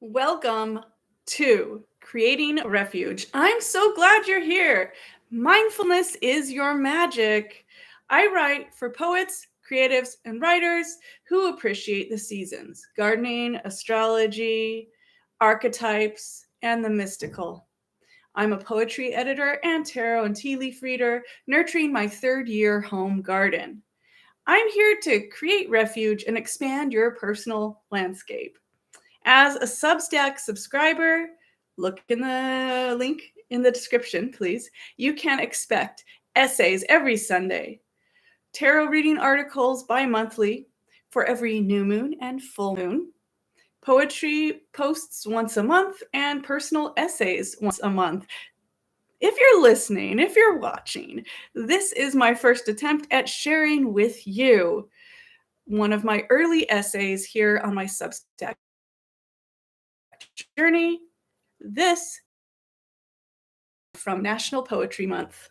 Welcome to Creating a Refuge. I'm so glad you're here. Mindfulness is your magic. I write for poets, creatives, and writers who appreciate the seasons, gardening, astrology, archetypes, and the mystical. I'm a poetry editor and tarot and tea leaf reader, nurturing my third year home garden. I'm here to create refuge and expand your personal landscape. As a Substack subscriber, look in the link in the description, please. You can expect essays every Sunday, tarot reading articles bi-monthly for every new moon and full moon, poetry posts once a month, and personal essays once a month. If you're listening, if you're watching, this is my first attempt at sharing with you one of my early essays here on my Substack journey. This from National Poetry Month.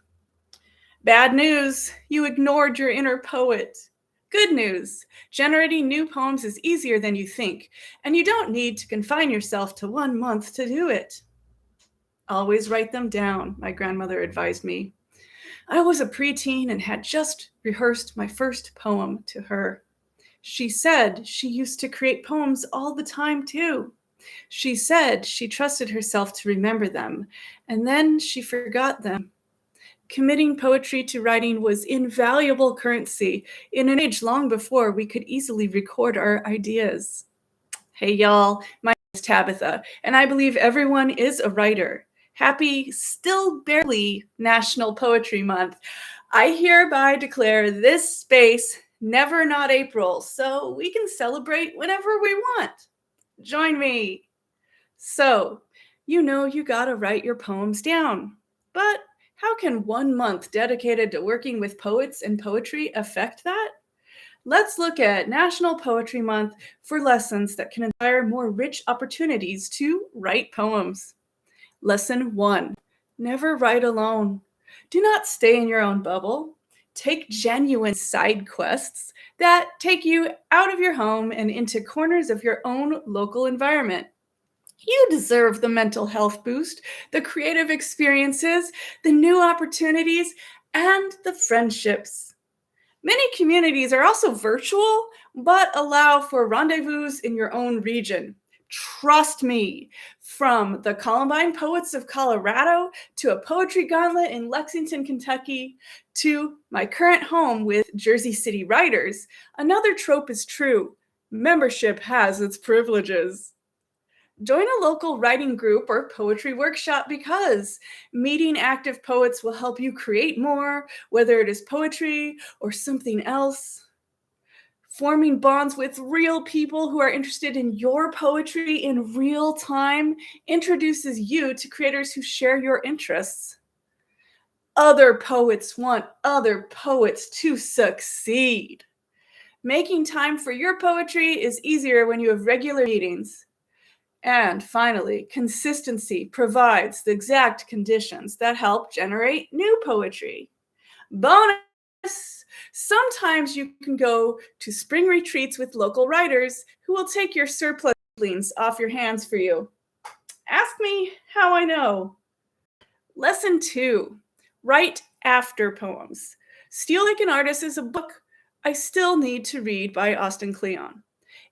Bad news, you ignored your inner poet. Good news, generating new poems is easier than you think, and you don't need to confine yourself to 1 month to do it. Always write them down, my grandmother advised me. I was a preteen and had just rehearsed my first poem to her. She said she used to create poems all the time too. She said she trusted herself to remember them, and then she forgot them. Committing poetry to writing was invaluable currency in an age long before we could easily record our ideas. Hey y'all, my name is Tabitha, and I believe everyone is a writer. Happy, still barely National Poetry Month. I hereby declare this space never not April, so we can celebrate whenever we want. Join me. So, you gotta write your poems down. But how can 1 month dedicated to working with poets and poetry affect that? Let's look at National Poetry Month for lessons that can inspire more rich opportunities to write poems. Lesson 1. Never write alone. Do not stay in your own bubble. Take genuine side quests that take you out of your home and into corners of your own local environment. You deserve the mental health boost, the creative experiences, the new opportunities, and the friendships. Many communities are also virtual, but allow for rendezvous in your own region. Trust me, from the Columbine Poets of Colorado to a poetry gauntlet in Lexington, Kentucky, to my current home with Jersey City Writers, another trope is true. Membership has its privileges. Join a local writing group or poetry workshop because meeting active poets will help you create more, whether it is poetry or something else. Forming bonds with real people who are interested in your poetry in real time introduces you to creators who share your interests. Other poets want other poets to succeed. Making time for your poetry is easier when you have regular meetings. And finally, consistency provides the exact conditions that help generate new poetry. Bonus! Sometimes you can go to spring retreats with local writers who will take your surplus feelings off your hands for you. Ask me how I know. Lesson 2. Write after poems. Steal Like an Artist is a book I still need to read by Austin Kleon.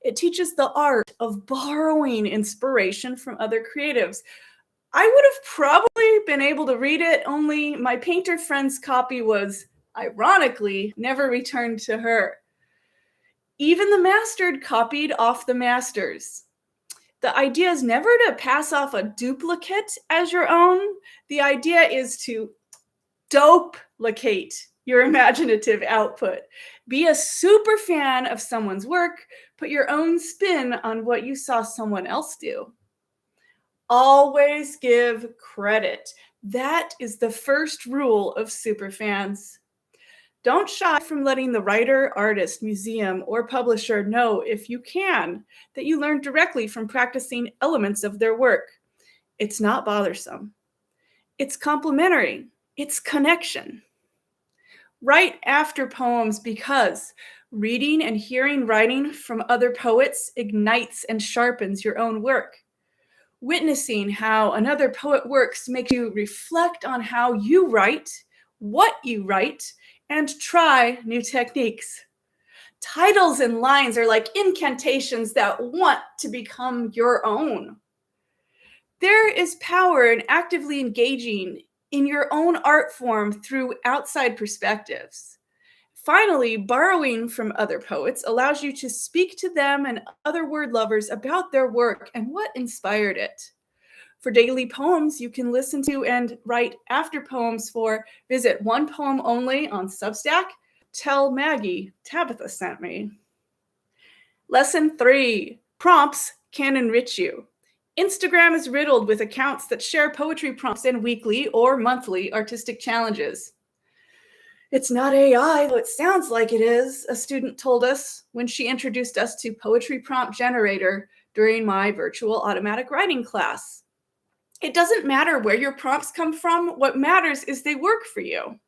It teaches the art of borrowing inspiration from other creatives. I would have probably been able to read it, only my painter friend's copy was, ironically, never returned to her. Even the mastered copied off the masters. The idea is never to pass off a duplicate as your own. The idea is to duplicate your imaginative output. Be a super fan of someone's work. Put your own spin on what you saw someone else do. Always give credit. That is the first rule of superfans. Don't shy from letting the writer, artist, museum, or publisher know, if you can, that you learned directly from practicing elements of their work. It's not bothersome. It's complementary. It's connection. Write after poems because reading and hearing writing from other poets ignites and sharpens your own work. Witnessing how another poet works makes you reflect on how you write, what you write, and try new techniques. Titles and lines are like incantations that want to become your own. There is power in actively engaging in your own art form through outside perspectives. Finally, borrowing from other poets allows you to speak to them and other word lovers about their work and what inspired it. For daily poems you can listen to and write after poems for, visit One Poem Only on Substack. Tell Maggie Tabitha sent me. Lesson 3, prompts can enrich you. Instagram is riddled with accounts that share poetry prompts and weekly or monthly artistic challenges. It's not AI, though it sounds like it is, a student told us when she introduced us to Poetry Prompt Generator during my virtual automatic writing class. It doesn't matter where your prompts come from. What matters is they work for you.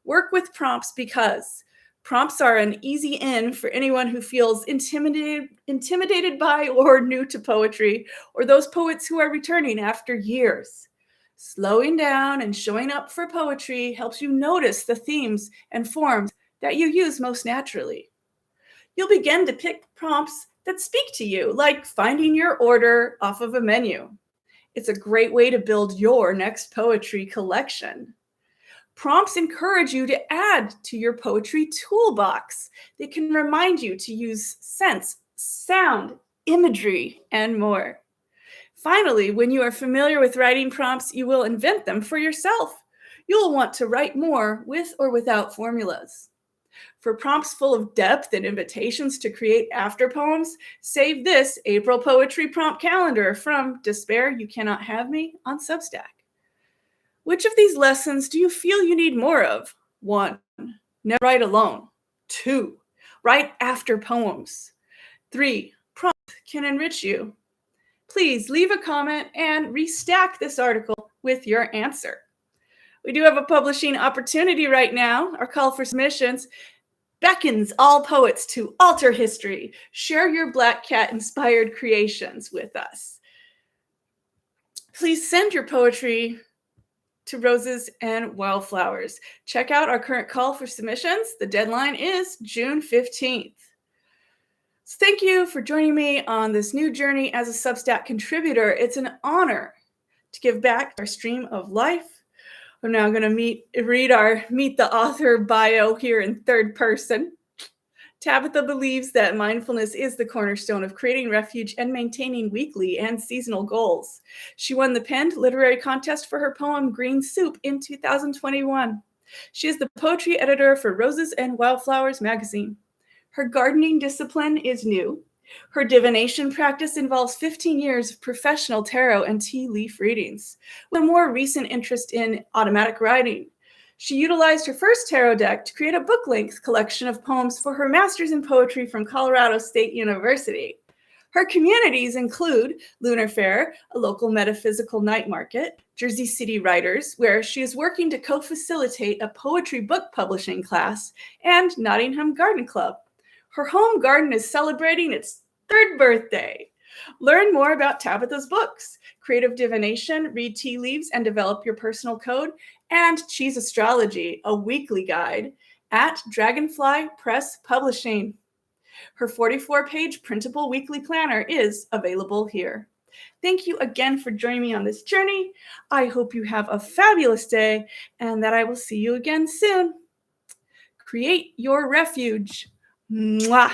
Work with prompts because prompts are an easy in for anyone who feels intimidated by or new to poetry, or those poets who are returning after years. Slowing down and showing up for poetry helps you notice the themes and forms that you use most naturally. You'll begin to pick prompts that speak to you, like finding your order off of a menu. It's a great way to build your next poetry collection. Prompts encourage you to add to your poetry toolbox. They can remind you to use sense, sound, imagery, and more. Finally, when you are familiar with writing prompts, you will invent them for yourself. You'll want to write more with or without formulas. For prompts full of depth and invitations to create after poems, save this April Poetry Prompt Calendar from Despair You Cannot Have Me on Substack. Which of these lessons do you feel you need more of? 1. Never write alone. 2. Write after poems. 3. Prompts can enrich you. Please leave a comment and restack this article with your answer. We do have a publishing opportunity right now. Our call for submissions beckons all poets to alter history. Share your Black Cat-inspired creations with us. Please send your poetry to Roses and Wildflowers. Check out our current call for submissions. The deadline is June 15th. So thank you for joining me on this new journey as a Substack contributor. It's an honor to give back our stream of life. I'm now going to read our Meet the Author bio here in third person. Tabitha believes that mindfulness is the cornerstone of creating refuge and maintaining weekly and seasonal goals. She won the penned literary contest for her poem Green Soup in 2021. She is the poetry editor for Roses and Wildflowers magazine. Her gardening discipline is new. Her divination practice involves 15 years of professional tarot and tea leaf readings, with a more recent interest in automatic writing. She utilized her first tarot deck to create a book-length collection of poems for her master's in poetry from Colorado State University. Her communities include Lunar Fair, a local metaphysical night market, Jersey City Writers, where she is working to co-facilitate a poetry book publishing class, and Nottingham Garden Club. Her home garden is celebrating its 3rd birthday. Learn more about Tabitha's books, Creative Divination, Read Tea Leaves, and Develop Your Personal Code, and Cheese Astrology, a weekly guide, at Dragonfly Press Publishing. Her 44-page printable weekly planner is available here. Thank you again for joining me on this journey. I hope you have a fabulous day and that I will see you again soon. Create your refuge. Mwah.